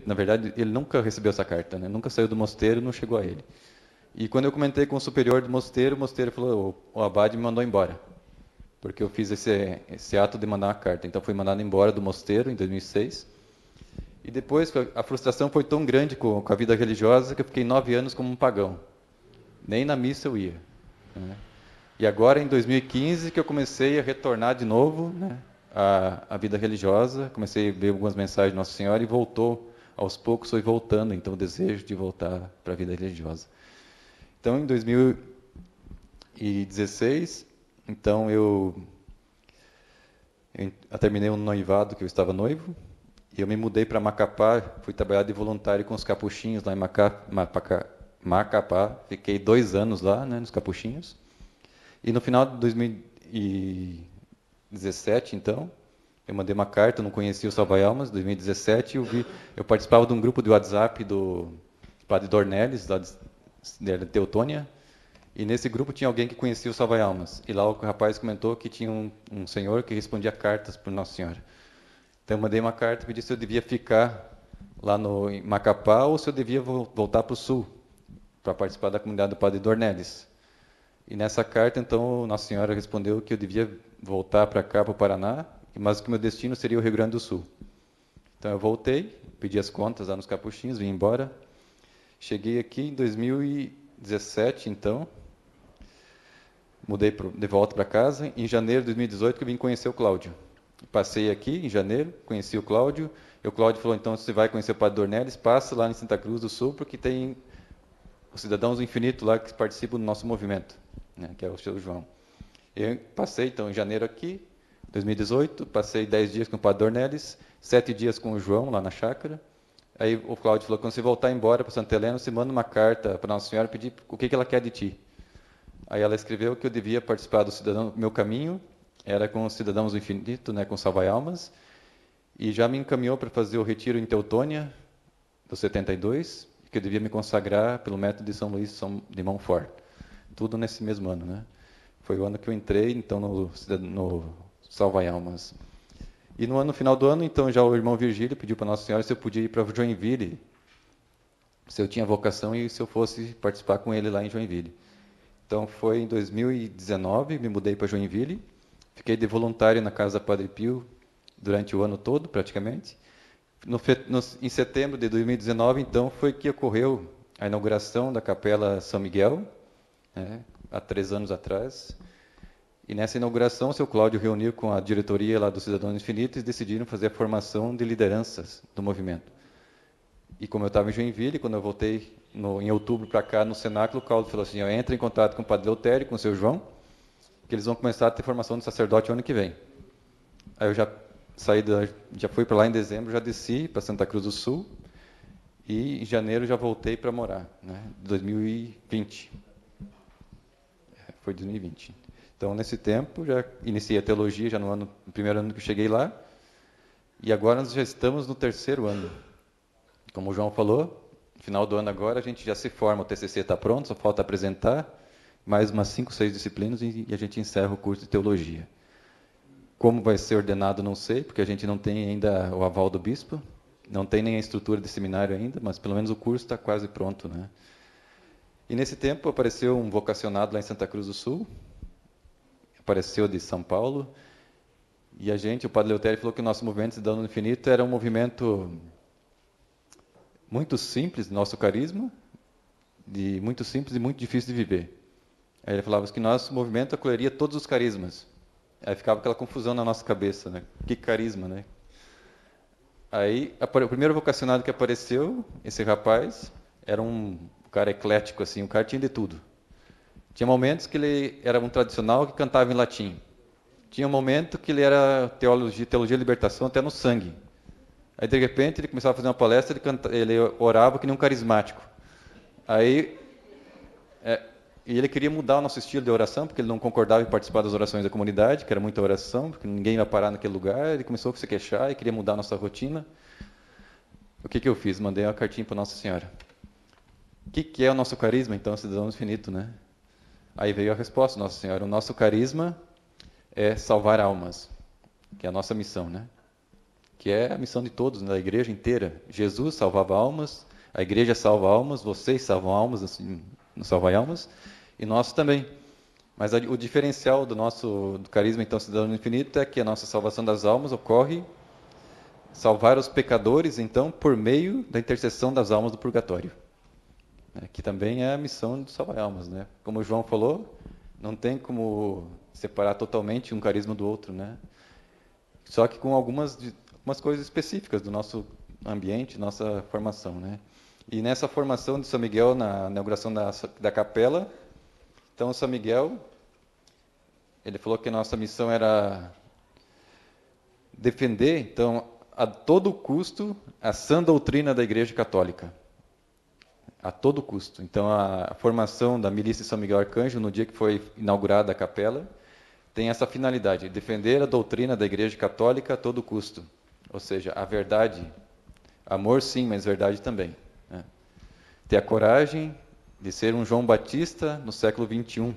Na verdade, ele nunca recebeu essa carta, né? Nunca saiu do mosteiro, não chegou a ele. E quando eu comentei com o superior do mosteiro, o mosteiro falou: o abade me mandou embora, porque eu fiz esse ato de mandar uma carta. Então fui mandado embora do mosteiro em 2006. E depois a frustração foi tão grande com a vida religiosa que eu fiquei 9 anos como um pagão. Nem na missa eu ia, né? E agora, em 2015, que eu comecei a retornar de novo, né, à vida religiosa, comecei a ver algumas mensagens de Nossa Senhora e voltou, aos poucos foi voltando, então, o desejo de voltar para a vida religiosa. Então, em 2016, então, eu terminei um noivado que eu estava noivo, e eu me mudei para Macapá, fui trabalhar de voluntário com os capuchinhos lá em Macapá, fiquei 2 anos lá, né, nos capuchinhos. E no final de 2017, então, eu mandei uma carta, eu não conhecia o Salva Almas, em 2017, eu participava de um grupo de WhatsApp do Padre Dornelles, lá de Teutônia, e nesse grupo tinha alguém que conhecia o Salva Almas. E lá o rapaz comentou que tinha um senhor que respondia cartas por Nossa Senhora. Então eu mandei uma carta e pedi se eu devia ficar lá em Macapá ou se eu devia voltar para o sul, para participar da comunidade do Padre Dornelles. E nessa carta, então, Nossa Senhora respondeu que eu devia voltar para cá, para o Paraná, mas que meu destino seria o Rio Grande do Sul. Então eu voltei, pedi as contas lá nos Capuchinhos, vim embora. Cheguei aqui em 2017, então, mudei de volta para casa. Em janeiro de 2018 que eu vim conhecer o Cláudio. Passei aqui em janeiro, conheci o Cláudio. E o Cláudio falou, então, se você vai conhecer o Padre Dornelles, passa lá em Santa Cruz do Sul, porque tem os Cidadãos do Infinito lá que participam do nosso movimento, né, que é o seu João. Eu passei, então, em janeiro aqui, 2018, passei 10 dias com o Padre Dornelles, 7 dias com o João, lá na chácara. Aí o Cláudio falou, quando você voltar embora para Santa Helena, você manda uma carta para Nossa Senhora pedir o que ela quer de ti. Aí ela escreveu que eu devia participar do Cidadão, meu caminho era com os Cidadãos do Infinito, né, com Salva Almas, e já me encaminhou para fazer o retiro em Teutônia, do 72, que eu devia me consagrar pelo método de São Luís de Montfort. Tudo nesse mesmo ano, né? Foi o ano que eu entrei, então, no Salva Almas. E no final do ano, então, já o irmão Virgílio pediu para Nossa Senhora se eu podia ir para Joinville, se eu tinha vocação e se eu fosse participar com ele lá em Joinville. Então, foi em 2019, me mudei para Joinville, fiquei de voluntário na Casa Padre Pio durante o ano todo, praticamente. Em setembro de 2019, então, foi que ocorreu a inauguração da Capela São Miguel, né, há 3 anos atrás. E nessa inauguração, o seu Cláudio reuniu com a diretoria lá do Cidadãos Infinitos e decidiram fazer a formação de lideranças do movimento. E como eu estava em Joinville, quando eu voltei em outubro para cá no Cenáculo, o Cláudio falou assim, entra em contato com o Padre Leutério, com o seu João, que eles vão começar a ter formação de sacerdote ano que vem. Aí eu já fui para lá em dezembro, já desci para Santa Cruz do Sul e em janeiro já voltei para morar, né? 2020. Foi 2020. Então nesse tempo já iniciei a teologia já no primeiro ano que eu cheguei lá e agora nós já estamos no terceiro ano. Como o João falou, no final do ano agora a gente já se forma, o TCC está pronto, só falta apresentar mais umas 5, 6 disciplinas e a gente encerra o curso de teologia. Como vai ser ordenado, não sei, porque a gente não tem ainda o aval do bispo, não tem nem a estrutura de seminário ainda, mas pelo menos o curso está quase pronto, né? E nesse tempo apareceu um vocacionado lá em Santa Cruz do Sul, apareceu de São Paulo, e o Padre Leutério falou que o nosso movimento Cidadão do Infinito era um movimento muito simples, nosso carisma, muito simples e muito difícil de viver. Aí ele falava que nosso movimento acolheria todos os carismas. Aí ficava aquela confusão na nossa cabeça, né? Que carisma, né? Aí, o primeiro vocacionado que apareceu, esse rapaz, era um cara eclético, assim, um cara tinha de tudo. Tinha momentos que ele era um tradicional que cantava em latim. Tinha um momento que ele era teologia e libertação até no sangue. Aí, de repente, ele começava a fazer uma palestra, ele orava que nem um carismático. Aí, e ele queria mudar o nosso estilo de oração, porque ele não concordava em participar das orações da comunidade, que era muita oração, porque ninguém ia parar naquele lugar. Ele começou a se queixar e queria mudar a nossa rotina. O que eu fiz? Mandei uma cartinha para Nossa Senhora. O que é o nosso carisma, então, Cidadão Infinito, né? Aí veio a resposta, Nossa Senhora. O nosso carisma é salvar almas, que é a nossa missão, né? que é a missão de todos, né, da igreja inteira. Jesus salvava almas, a igreja salva almas, vocês salvam almas, assim, salvam almas, e nós também. Mas o diferencial do carisma, então, Cidadão do Infinito, é que a nossa salvação das almas ocorre salvar os pecadores, então, por meio da intercessão das almas do purgatório. Que também é a missão de salvar almas, né? Como o João falou, não tem como separar totalmente um carisma do outro, né? Só que com algumas coisas específicas do nosso ambiente, nossa formação, né? E nessa formação de São Miguel, na inauguração da capela, então São Miguel, ele falou que a nossa missão era defender, então, a todo custo, a sã doutrina da Igreja Católica. A todo custo. Então, a formação da Milícia de São Miguel Arcanjo, no dia que foi inaugurada a capela, tem essa finalidade, defender a doutrina da Igreja Católica a todo custo. Ou seja, a verdade, amor sim, mas verdade também. Né? Ter a coragem de ser um João Batista no século XXI.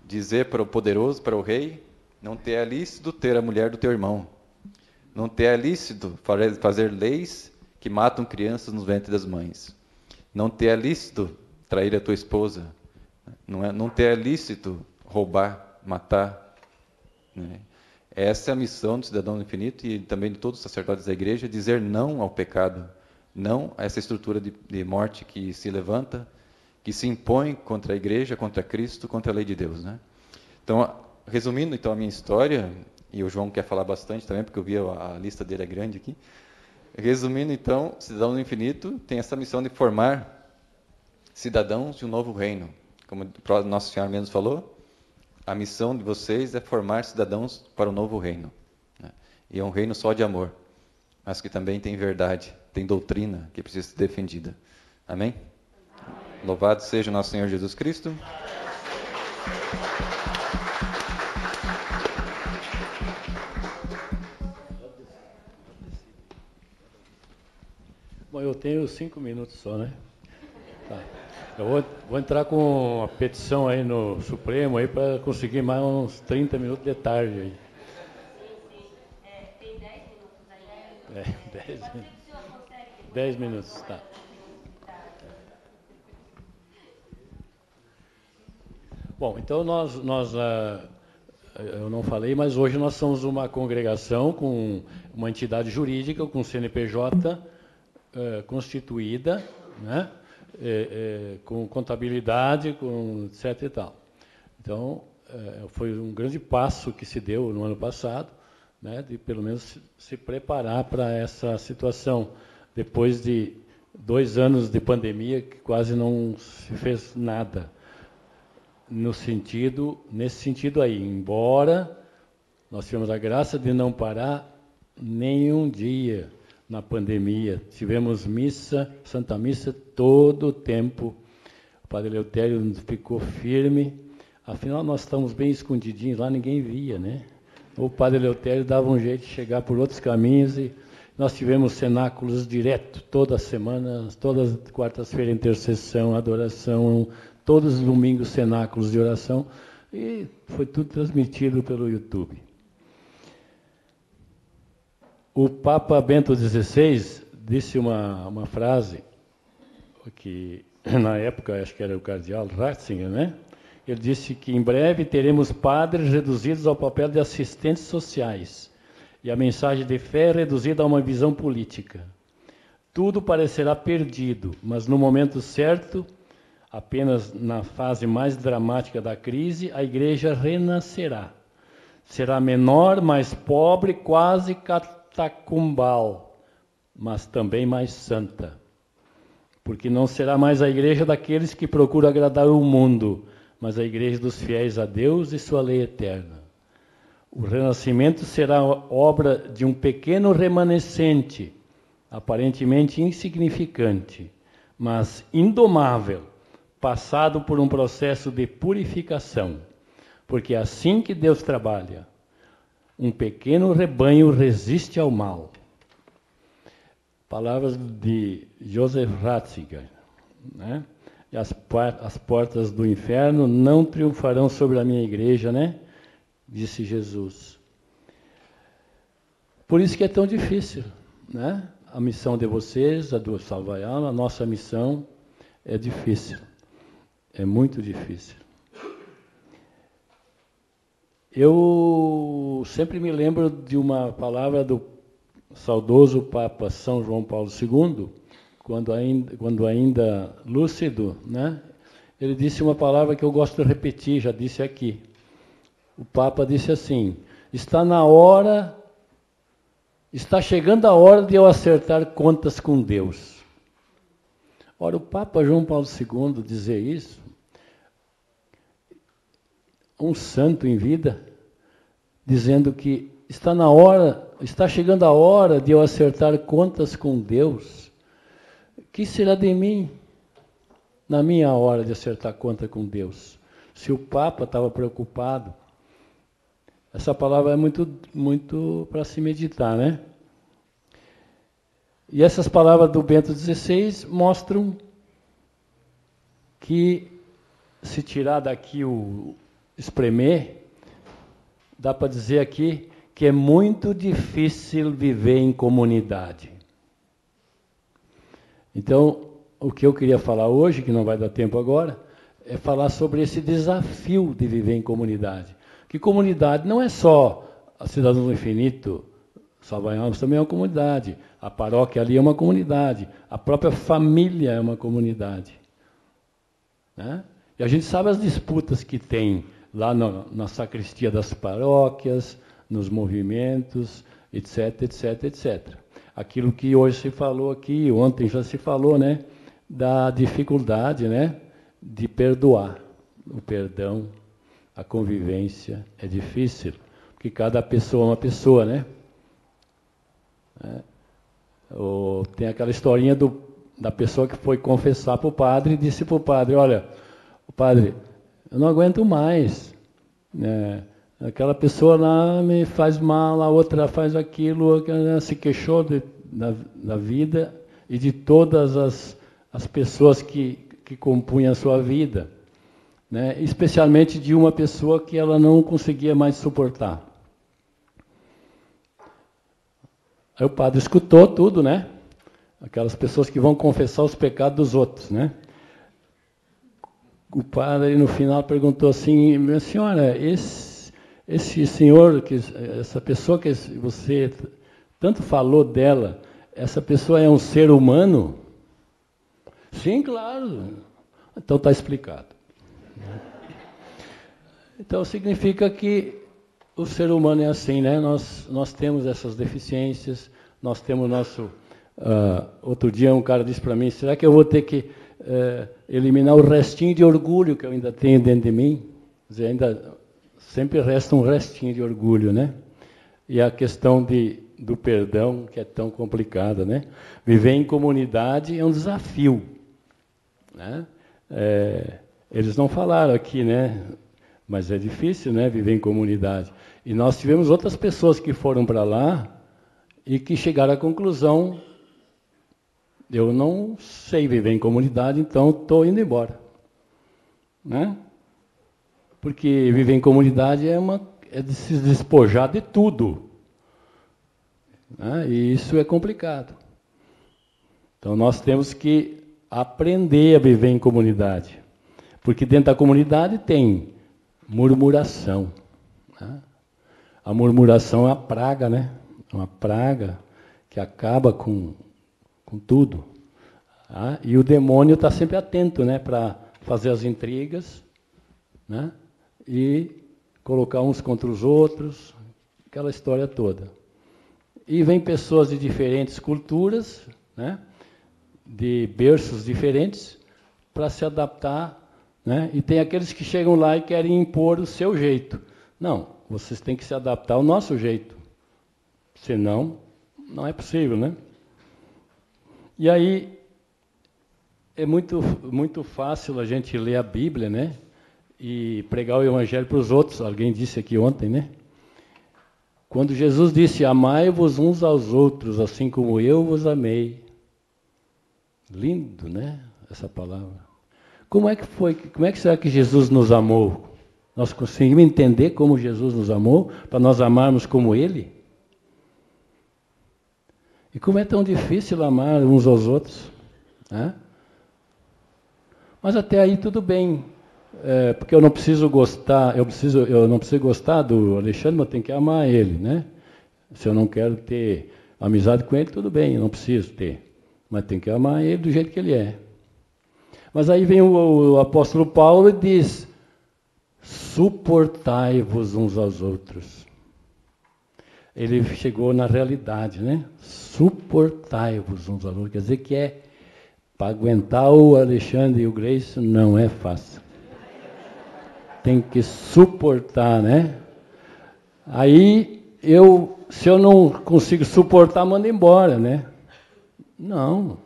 Dizer para o poderoso, para o rei, não te é lícito ter a mulher do teu irmão. Não te é lícito fazer leis que matam crianças nos ventres das mães. Não te é lícito trair a tua esposa. Não te é lícito roubar, matar. Né? Essa é a missão do Cidadão do Infinito e também de todos os sacerdotes da igreja, dizer não ao pecado, não a essa estrutura de morte que se levanta, que se impõe contra a igreja, contra Cristo, contra a lei de Deus. Né? Então, resumindo então a minha história, e o João quer falar bastante também, porque eu vi a lista dele é grande aqui. Resumindo então, Cidadão do Infinito tem essa missão de formar cidadãos de um novo reino. Como o Nosso Senhor mesmo falou, a missão de vocês é formar cidadãos para o novo reino. Né? E é um reino só de amor, mas que também tem verdade, tem doutrina que precisa ser defendida. Amém? Louvado seja o nosso Senhor Jesus Cristo. Bom, eu tenho 5 minutos só, né? Tá. Eu vou entrar com uma petição aí no Supremo aí para conseguir mais uns 30 minutos de tarde aí. Tem 10 minutos aí. 10 minutos, tá. Bom, então eu não falei, mas hoje nós somos uma congregação com uma entidade jurídica, com CNPJ constituída, né? Com contabilidade, com etc e tal. Então, foi um grande passo que se deu no ano passado, né? De pelo menos se preparar para essa situação, depois de 2 anos de pandemia que quase não se fez nada. Nesse sentido aí, embora nós tivemos a graça de não parar nenhum dia na pandemia, tivemos missa, Santa Missa todo o tempo, o Padre Eleutério ficou firme, afinal nós estamos bem escondidinhos lá, ninguém via, né? O Padre Eleutério dava um jeito de chegar por outros caminhos e nós tivemos cenáculos direto, toda semana, todas as quartas-feiras, intercessão, adoração, todos os domingos cenáculos de oração, e foi tudo transmitido pelo YouTube. O Papa Bento XVI disse uma frase, que na época acho que era o cardeal Ratzinger, né? Ele disse que em breve teremos padres reduzidos ao papel de assistentes sociais e a mensagem de fé reduzida a uma visão política. Tudo parecerá perdido, mas no momento certo, apenas na fase mais dramática da crise, a igreja renascerá. Será menor, mais pobre, quase catacumbal, mas também mais santa. Porque não será mais a igreja daqueles que procuram agradar o mundo, mas a igreja dos fiéis a Deus e sua lei eterna. O renascimento será obra de um pequeno remanescente, aparentemente insignificante, mas indomável, passado por um processo de purificação, porque é assim que Deus trabalha. Um pequeno rebanho resiste ao mal. Palavras de Joseph Ratzinger, né? E as portas do inferno não triunfarão sobre a minha igreja, né? Disse Jesus. por isso que é tão difícil, né? A missão de vocês, a do Salvar Alma, a nossa missão é difícil. É muito difícil. Eu sempre me lembro de uma palavra do saudoso Papa São João Paulo II, quando ainda lúcido, né? Ele disse uma palavra que eu gosto de repetir, já disse aqui. O Papa disse assim: está chegando a hora de eu acertar contas com Deus. Ora, o Papa João Paulo II dizer isso, um santo em vida, dizendo que está chegando a hora de eu acertar contas com Deus. Que será de mim na minha hora de acertar conta com Deus? Se o Papa estava preocupado, essa palavra é muito para se meditar, né? E essas palavras do Bento XVI mostram que, se tirar daqui o espremer, dá para dizer aqui que é muito difícil viver em comunidade. Então, o que eu queria falar hoje, que não vai dar tempo agora, é falar sobre esse desafio de viver em comunidade. Que comunidade não é só a Cidadãos do Infinito, Salvar Almas também é uma comunidade, a paróquia ali é uma comunidade, a própria família é uma comunidade, né? E a gente sabe as disputas que tem lá na sacristia das paróquias, nos movimentos, etc, etc, etc. Aquilo que hoje se falou aqui, ontem já se falou, né, da dificuldade, né, de perdoar. O perdão, a convivência é difícil, porque cada pessoa é uma pessoa, né? Tem aquela historinha da pessoa que foi confessar para o padre e disse para o padre: olha, padre, eu não aguento mais, né? Aquela pessoa lá me faz mal, a outra faz aquilo, se queixou da vida e de todas as pessoas que compunham a sua vida, né? Especialmente de uma pessoa que ela não conseguia mais suportar. Aí o padre escutou tudo, né? Aquelas pessoas que vão confessar os pecados dos outros, né? O padre, no final, perguntou assim: minha senhora, esse senhor, essa pessoa que você tanto falou dela, essa pessoa é um ser humano? Sim, claro. Então está explicado. Então significa que o ser humano é assim, né? Nós temos essas deficiências, nós temos nosso... outro dia um cara disse para mim: será que eu vou ter que eliminar o restinho de orgulho que eu ainda tenho dentro de mim? Quer dizer, ainda sempre resta um restinho de orgulho, né? E a questão do perdão, que é tão complicada, né? Viver em comunidade é um desafio, né? Eles não falaram aqui, né? Mas é difícil, né, viver em comunidade. E nós tivemos outras pessoas que foram para lá e que chegaram à conclusão: eu não sei viver em comunidade, então estou indo embora, né? Porque viver em comunidade é de se despojar de tudo, né? E isso é complicado. Então nós temos que aprender a viver em comunidade, porque dentro da comunidade tem murmuração, né? A murmuração é uma praga, né? Uma praga que acaba com tudo. Tá? E o demônio está sempre atento, né, para fazer as intrigas, né, e colocar uns contra os outros, aquela história toda. E vem pessoas de diferentes culturas, né, de berços diferentes, para se adaptar, né? E tem aqueles que chegam lá e querem impor o seu jeito. Não, vocês têm que se adaptar ao nosso jeito. Senão, não é possível, né? E aí, é muito fácil a gente ler a Bíblia, né? E pregar o Evangelho para os outros. Alguém disse aqui ontem, né? Quando Jesus disse: amai-vos uns aos outros, assim como eu vos amei. Lindo, né? Essa palavra. Como é que será que Jesus nos amou? Nós conseguimos entender como Jesus nos amou, para nós amarmos como Ele? E como é tão difícil amar uns aos outros, né? Mas até aí tudo bem, porque eu não preciso gostar, eu não preciso gostar do Alexandre, mas eu tenho que amar ele, né? Se eu não quero ter amizade com ele, tudo bem, eu não preciso ter, mas tenho que amar ele do jeito que ele é. Mas aí vem o apóstolo Paulo e diz: suportai-vos uns aos outros. Ele chegou na realidade, né? Suportai-vos uns aos outros. Quer dizer que para aguentar o Alexandre e o Gleison não é fácil. Tem que suportar, né? Aí, se eu não consigo suportar, mando embora, né? Não,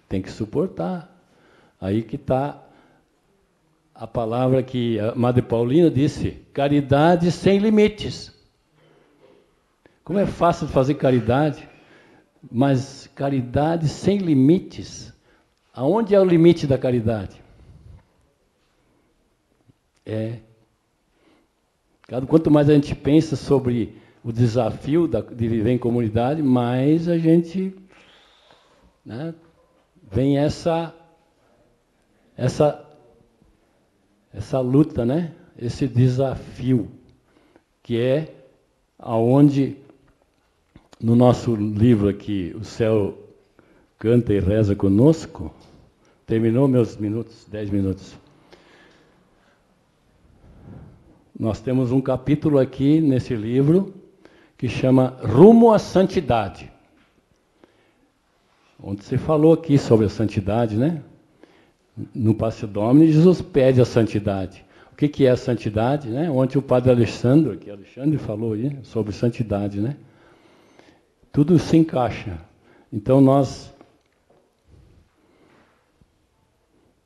tem que suportar. Aí que está a palavra que a Madre Paulina disse: caridade sem limites. Como é fácil fazer caridade, mas caridade sem limites. Aonde é o limite da caridade? Quanto mais a gente pensa sobre o desafio de viver em comunidade, mais a gente, né, vem essa luta, né? Esse desafio, que é aonde, no nosso livro aqui, O Céu Canta e Reza Conosco, terminou meus minutos, 10 minutos. Nós temos um capítulo aqui nesse livro que chama Rumo à Santidade, onde se falou aqui sobre a santidade, né? No Passe Domini, Jesus pede a santidade. O que é a santidade, né? Ontem o padre Alexandre falou aí sobre santidade, né? Tudo se encaixa. Então nós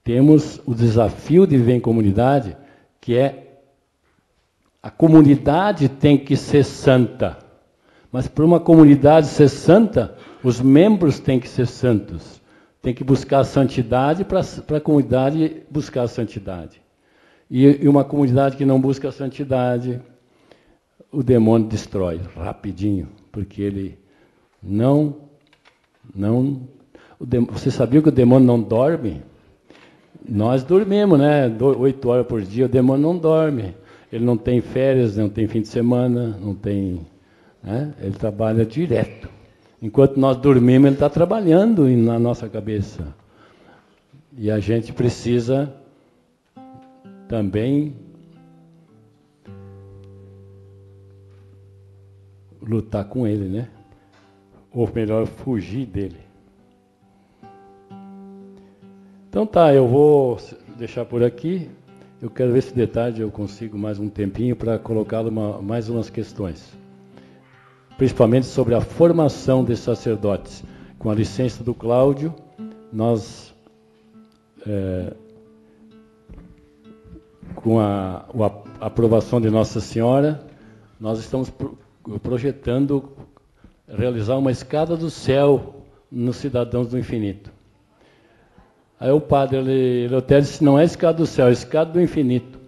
temos o desafio de viver em comunidade, que é a comunidade tem que ser santa. Mas para uma comunidade ser santa, os membros têm que ser santos. Tem que buscar a santidade para a comunidade buscar a santidade. E uma comunidade que não busca a santidade, o demônio destrói rapidinho, porque ele você sabia que o demônio não dorme? Nós dormimos, né? 8 horas por dia, o demônio não dorme. Ele não tem férias, não tem fim de semana, não tem, né? Ele trabalha direto. Enquanto nós dormimos, ele está trabalhando na nossa cabeça. E a gente precisa também lutar com ele, né? Ou melhor, fugir dele. Então tá, eu vou deixar por aqui. Eu quero ver se de tarde eu consigo mais um tempinho para colocar mais umas questões. Principalmente sobre a formação de sacerdotes. Com a licença do Cláudio, nós, com a aprovação de Nossa Senhora, nós estamos projetando realizar uma escada do céu nos Cidadãos do Infinito. Aí o padre Eleutério disse: não é escada do céu, é escada do infinito.